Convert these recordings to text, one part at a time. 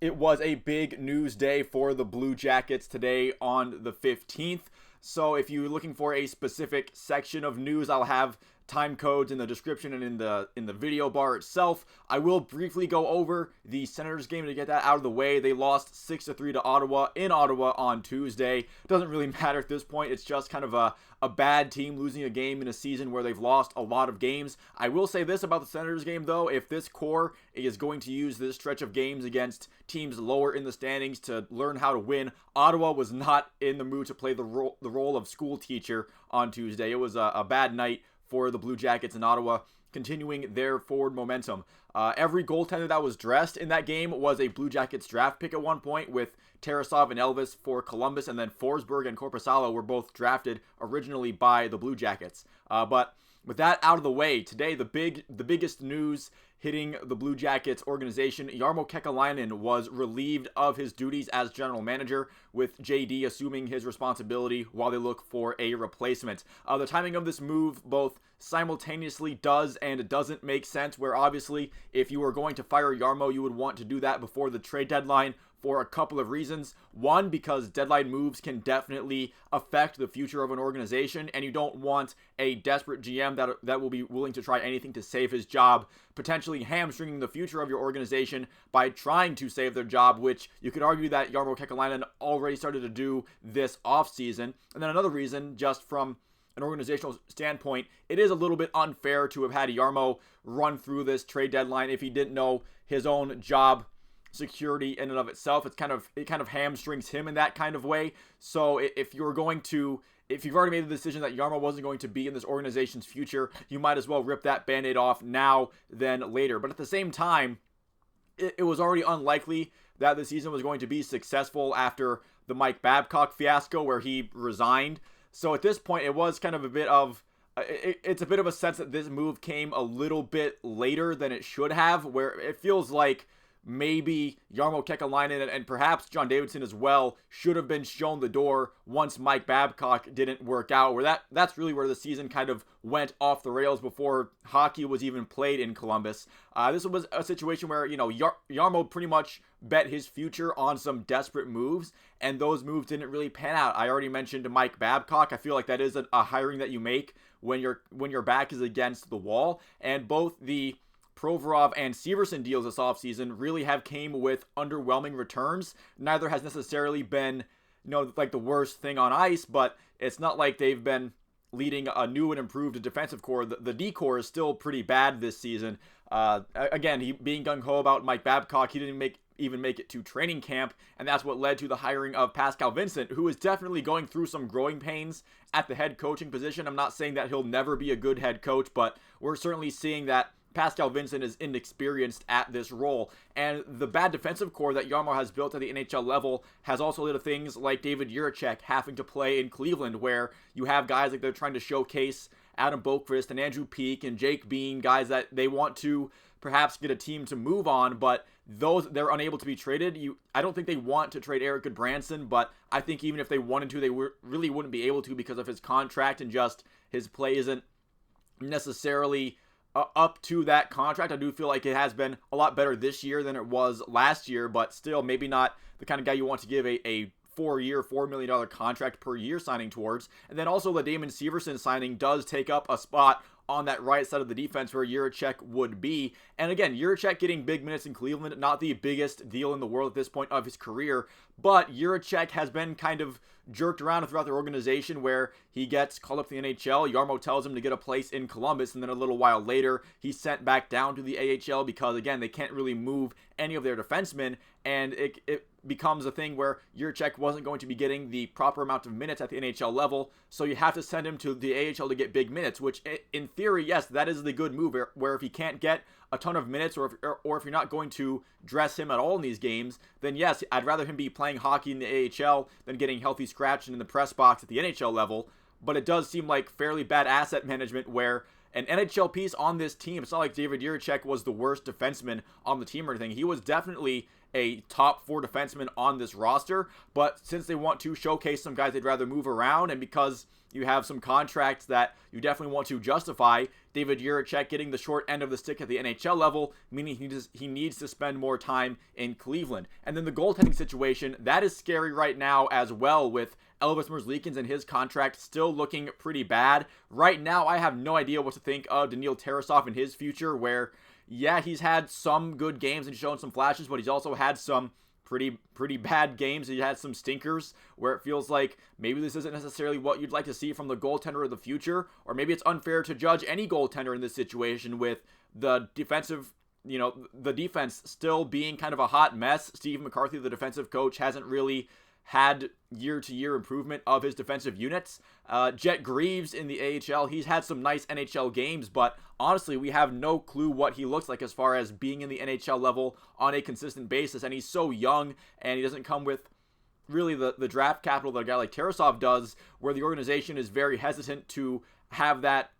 It was a big news day for the Blue Jackets today on the 15th. So if you're looking for a specific section of news, I'll have time codes in the description and in the video bar itself. I will briefly go over the Senators game to get that out of the way. They lost 6-3 to Ottawa in Ottawa on Tuesday. Doesn't really matter at this point. It's just kind of a bad team losing a game in a season where they've lost a lot of games. I will say this about the Senators game though, if this core is going to use this stretch of games against teams lower in the standings to learn how to win, Ottawa was not in the mood to play the role of school teacher on Tuesday. It was a bad night for the Blue Jackets in Ottawa, continuing their forward momentum. Every goaltender that was dressed in that game was a Blue Jackets draft pick at one point, with Tarasov and Elvis for Columbus, and then Forsberg and Korpisalo were both drafted originally by the Blue Jackets. But with that out of the way, today the biggest news hitting the Blue Jackets organization: Jarmo Kekalainen was relieved of his duties as general manager, with JD assuming his responsibility while they look for a replacement. The timing of this move both simultaneously does and doesn't make sense, where obviously if you were going to fire Jarmo, you would want to do that before the trade deadline, for a couple of reasons. One, because deadline moves can definitely affect the future of an organization, and you don't want a desperate GM that will be willing to try anything to save his job, potentially hamstringing the future of your organization by trying to save their job, which you could argue that Jarmo Kekalainen already started to do this offseason. And then another reason, just from an organizational standpoint, it is a little bit unfair to have had Jarmo run through this trade deadline if he didn't know his own job security in and of itself. It kind of hamstrings him in that kind of way. So if you've already made the decision that Jarmo wasn't going to be in this organization's future, you might as well rip that band-aid off now than later. But at the same time, it was already unlikely that the season was going to be successful after the Mike Babcock fiasco where he resigned. So at this point, it was kind of a bit of it's a bit of a sense that this move came a little bit later than it should have, where it feels like maybe Jarmo Kekalainen and perhaps John Davidson as well should have been shown the door once Mike Babcock didn't work out, where that's really where the season kind of went off the rails before hockey was even played in Columbus. This was a situation where, Jarmo pretty much bet his future on some desperate moves, and those moves didn't really pan out. I already mentioned Mike Babcock. I feel like that is a hiring that you make when your back is against the wall, and both the Provorov and Severson deals this offseason really have came with underwhelming returns. Neither has necessarily been, like the worst thing on ice, but it's not like they've been leading a new and improved defensive core. The D core is still pretty bad this season. Again, he being gung-ho about Mike Babcock, he didn't even make it to training camp, and that's what led to the hiring of Pascal Vincent, who is definitely going through some growing pains at the head coaching position. I'm not saying that he'll never be a good head coach, but we're certainly seeing that Pascal Vincent is inexperienced at this role. And the bad defensive core that Jarmo has built at the NHL level has also led to things like David Jiricek having to play in Cleveland, where you have guys like they're trying to showcase Adam Boqvist and Andrew Peeke and Jake Bean, guys that they want to perhaps get a team to move on, but those they're unable to be traded. I don't think they want to trade Eric Goodbranson, but I think even if they wanted to, they really wouldn't be able to because of his contract, and just his play isn't necessarily up to that contract. I do feel like it has been a lot better this year than it was last year, but still maybe not the kind of guy you want to give a 4-year, $4 million contract per year signing towards. And then also the Damon Severson signing does take up a spot on that right side of the defense where Jiricek would be. And again, Jiricek getting big minutes in Cleveland, not the biggest deal in the world at this point of his career, but Jiricek has been kind of jerked around throughout the organization, where he gets called up to the NHL. Jarmo tells him to get a place in Columbus, and then a little while later, he's sent back down to the AHL because, again, they can't really move any of their defensemen, and it becomes a thing where Jiricek wasn't going to be getting the proper amount of minutes at the NHL level, so you have to send him to the AHL to get big minutes, which in theory, yes, that is the good move, where if he can't get a ton of minutes, or if you're not going to dress him at all in these games, then yes, I'd rather him be playing hockey in the AHL than getting healthy scratching in the press box at the NHL level. But it does seem like fairly bad asset management, where an NHL piece on this team, it's not like David Jiricek was the worst defenseman on the team or anything. He was definitely a top 4 defenseman on this roster. But since they want to showcase some guys they'd rather move around, and because you have some contracts that you definitely want to justify, David Jiricek getting the short end of the stick at the NHL level, meaning he needs to spend more time in Cleveland. And then the goaltending situation, that is scary right now as well, with Elvis Merzlikins and his contract still looking pretty bad. Right now, I have no idea what to think of Daniil Tarasov and his future, where, yeah, he's had some good games and shown some flashes, but he's also had some pretty bad games. He had some stinkers where it feels like maybe this isn't necessarily what you'd like to see from the goaltender of the future, or maybe it's unfair to judge any goaltender in this situation with the defensive, the defense still being kind of a hot mess. Steve McCarthy, the defensive coach, hasn't really had year-to-year improvement of his defensive units. Jet Greaves in the AHL, he's had some nice NHL games, but honestly, we have no clue what he looks like as far as being in the NHL level on a consistent basis, and he's so young, and he doesn't come with really the draft capital that a guy like Tarasov does, where the organization is very hesitant to have that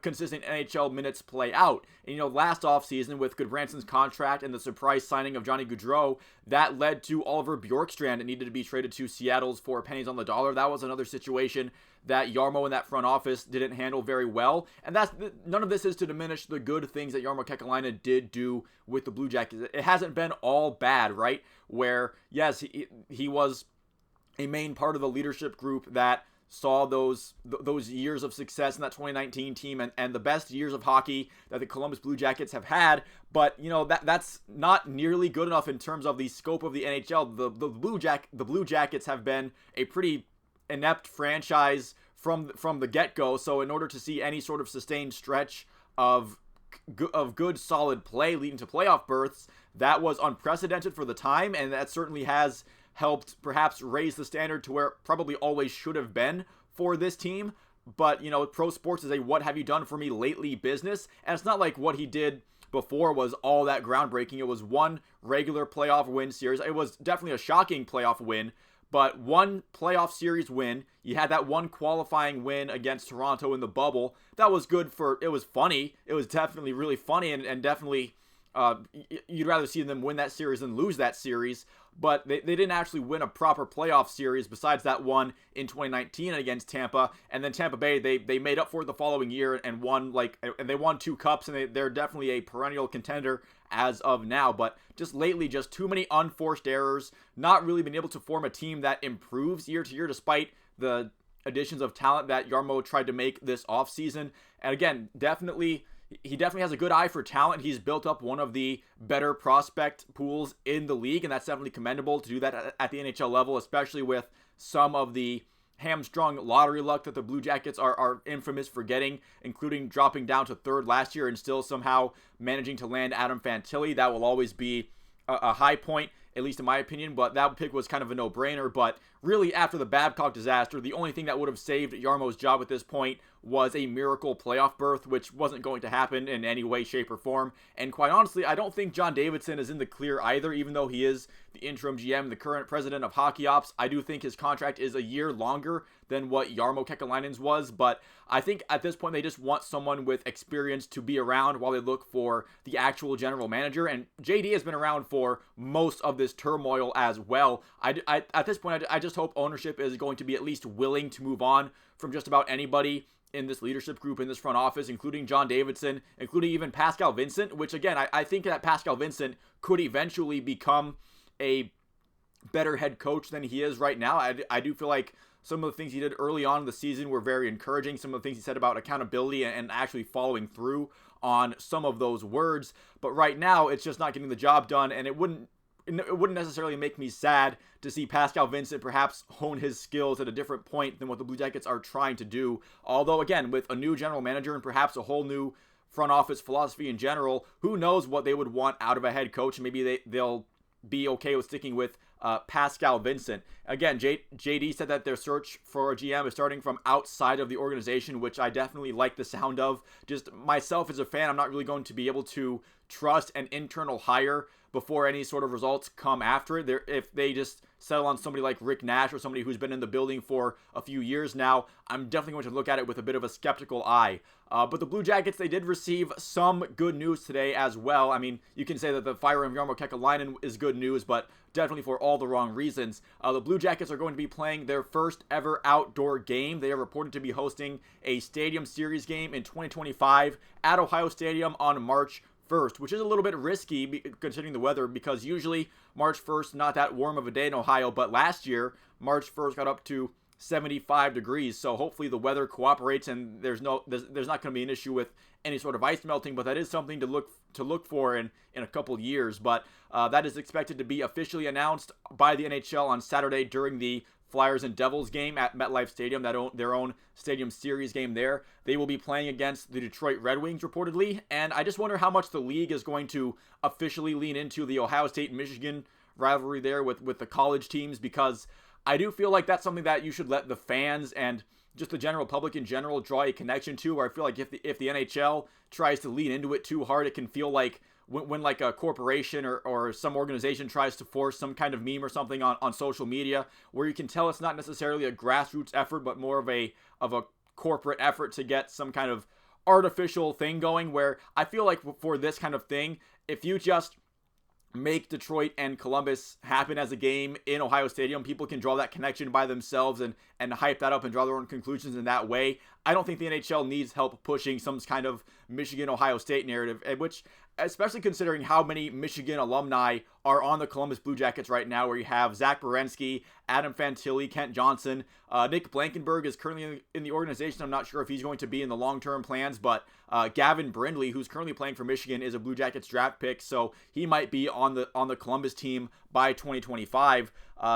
consistent NHL minutes play out. And, last offseason with Goodbranson's contract and the surprise signing of Johnny Gaudreau, that led to Oliver Bjorkstrand that needed to be traded to Seattle's for pennies on the dollar. That was another situation that Jarmo and that front office didn't handle very well. And none of this is to diminish the good things that Jarmo Kekalainen did do with the Blue Jackets. It hasn't been all bad, right? Where, yes, he was a main part of the leadership group that saw those years of success in that 2019 team and the best years of hockey that the Columbus Blue Jackets have had. But, that's not nearly good enough in terms of the scope of the NHL. The Blue Jackets have been a pretty inept franchise from the get-go. So in order to see any sort of sustained stretch of good, solid play leading to playoff berths, that was unprecedented for the time, and that certainly has helped perhaps raise the standard to where it probably always should have been for this team. But, pro sports is a what have you done for me lately business, and it's not like what he did before was all that groundbreaking. It was one regular playoff win series. It was definitely a shocking playoff win, but one playoff series win. You had that one qualifying win against Toronto in the bubble. That was good it was funny. It was definitely really funny, and definitely you'd rather see them win that series than lose that series. But they didn't actually win a proper playoff series besides that one in 2019 against Tampa. And then Tampa Bay, they made up for it the following year and they won 2 cups, and they're definitely a perennial contender as of now. But just lately, just too many unforced errors, not really been able to form a team that improves year to year despite the additions of talent that Jarmo tried to make this offseason. And again, he definitely has a good eye for talent. He's built up one of the better prospect pools in the league, and that's definitely commendable to do that at the NHL level, especially with some of the hamstrung lottery luck that the Blue Jackets are infamous for getting, including dropping down to 3rd last year and still somehow managing to land Adam Fantilli. That will always be a high point, at least in my opinion, but that pick was kind of a no-brainer. But really, after the Babcock disaster, the only thing that would have saved Jarmo's job at this point was a miracle playoff berth, which wasn't going to happen in any way, shape, or form. And quite honestly, I don't think John Davidson is in the clear either, even though he is the interim GM, the current president of hockey ops. I do think his contract is a year longer than what Jarmo Kekalainen's was, but I think at this point they just want someone with experience to be around while they look for the actual general manager. And JD has been around for most of this turmoil as well. At this point, I just hope ownership is going to be at least willing to move on from just about anybody in this leadership group, in this front office, including John Davidson, including even Pascal Vincent, which again, I think that Pascal Vincent could eventually become a better head coach than he is right now. I do feel like some of the things he did early on in the season were very encouraging. Some of the things he said about accountability and actually following through on some of those words. But right now, it's just not getting the job done, and it wouldn't necessarily make me sad to see Pascal Vincent perhaps hone his skills at a different point than what the Blue Jackets are trying to do. Although, again, with a new general manager and perhaps a whole new front office philosophy in general, who knows what they would want out of a head coach. Maybe they'll be okay with sticking with Pascal Vincent. Again, JD said that their search for a GM is starting from outside of the organization, which I definitely like the sound of. Just myself as a fan, I'm not really going to be able to trust an internal hire before any sort of results come after it. If they just settle on somebody like Rick Nash or somebody who's been in the building for a few years now, I'm definitely going to look at it with a bit of a skeptical eye. But the Blue Jackets, they did receive some good news today as well. I mean, you can say that the fire of Jarmo Kekalainen is good news, but definitely for all the wrong reasons. The Blue Jackets are going to be playing their first ever outdoor game. They are reported to be hosting a Stadium Series game in 2025 at Ohio Stadium on March 1st, which is a little bit risky considering the weather, because usually March 1st, not that warm of a day in Ohio, but last year, March 1st got up to 75 degrees, so hopefully the weather cooperates and there's not going to be an issue with any sort of ice melting, but that is something to look for in a couple years. But that is expected to be officially announced by the NHL on Saturday during the Flyers and Devils game at MetLife Stadium, their own Stadium Series game there. They will be playing against the Detroit Red Wings reportedly, and I just wonder how much the league is going to officially lean into the Ohio State-Michigan rivalry there with the college teams, because I do feel like that's something that you should let the fans and just the general public in general draw a connection to, where I feel like if the NHL tries to lean into it too hard, it can feel like when like a corporation or some organization tries to force some kind of meme or something on social media, where you can tell it's not necessarily a grassroots effort, but more of a corporate effort to get some kind of artificial thing going, where I feel like for this kind of thing, if you just make Detroit and Columbus happen as a game in Ohio Stadium, people can draw that connection by themselves and hype that up and draw their own conclusions in that way. I don't think the NHL needs help pushing some kind of Michigan-Ohio State narrative, which, especially considering how many Michigan alumni are on the Columbus Blue Jackets right now, where you have Zach Werenski, Adam Fantilli, Kent Johnson. Nick Blankenburg is currently in the organization. I'm not sure if he's going to be in the long-term plans, but Gavin Brindley, who's currently playing for Michigan, is a Blue Jackets draft pick, so he might be on the Columbus team by 2025.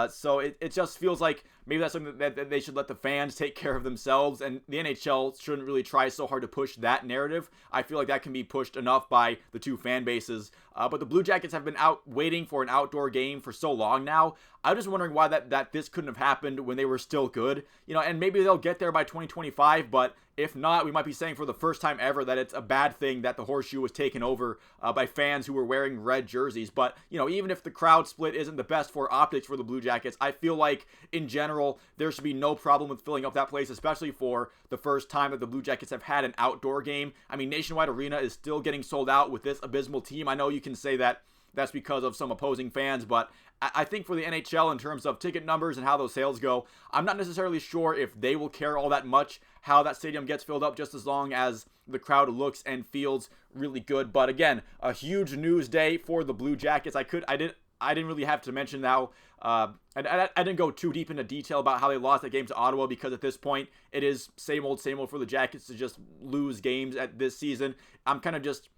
So it just feels like maybe that's something that they should let the fans take care of themselves, and the NHL shouldn't really try so hard to push that narrative. I feel like that can be pushed enough by the two fan bases. But the Blue Jackets have been out waiting for an outdoor game for so long now. I'm just wondering why that this couldn't have happened when they were still good. And maybe they'll get there by 2025, but if not, we might be saying for the first time ever that it's a bad thing that the Horseshoe was taken over by fans who were wearing red jerseys. But, even if the crowd split isn't the best for optics for the Blue Jackets, I feel like, in general, there should be no problem with filling up that place, especially for the first time that the Blue Jackets have had an outdoor game. I mean, Nationwide Arena is still getting sold out with this abysmal team. I know you can say that that's because of some opposing fans, but I think for the NHL, in terms of ticket numbers and how those sales go, I'm not necessarily sure if they will care all that much how that stadium gets filled up, just as long as the crowd looks and feels really good. But again, a huge news day for the Blue Jackets. I didn't really have to mention now. I didn't go too deep into detail about how they lost that game to Ottawa, because at this point it is same old for the Jackets to just lose games at this season. I'm kind of just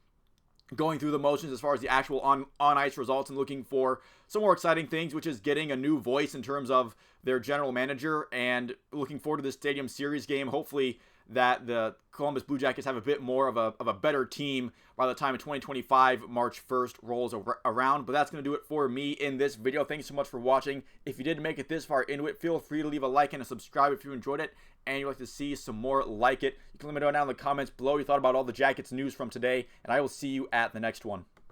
going through the motions as far as the actual on ice results and looking for some more exciting things, which is getting a new voice in terms of their general manager, and looking forward to this Stadium Series game. Hopefully that the Columbus Blue Jackets have a bit more of a better team by the time of 2025 March 1st rolls around. But that's going to do it for me in this video. Thanks so much for watching. If you did make it this far into it, feel free to leave a like and a subscribe if you enjoyed it and you'd like to see some more like it. You can let me know down in the comments below what you thought about all the Jackets news from today, and I will see you at the next one.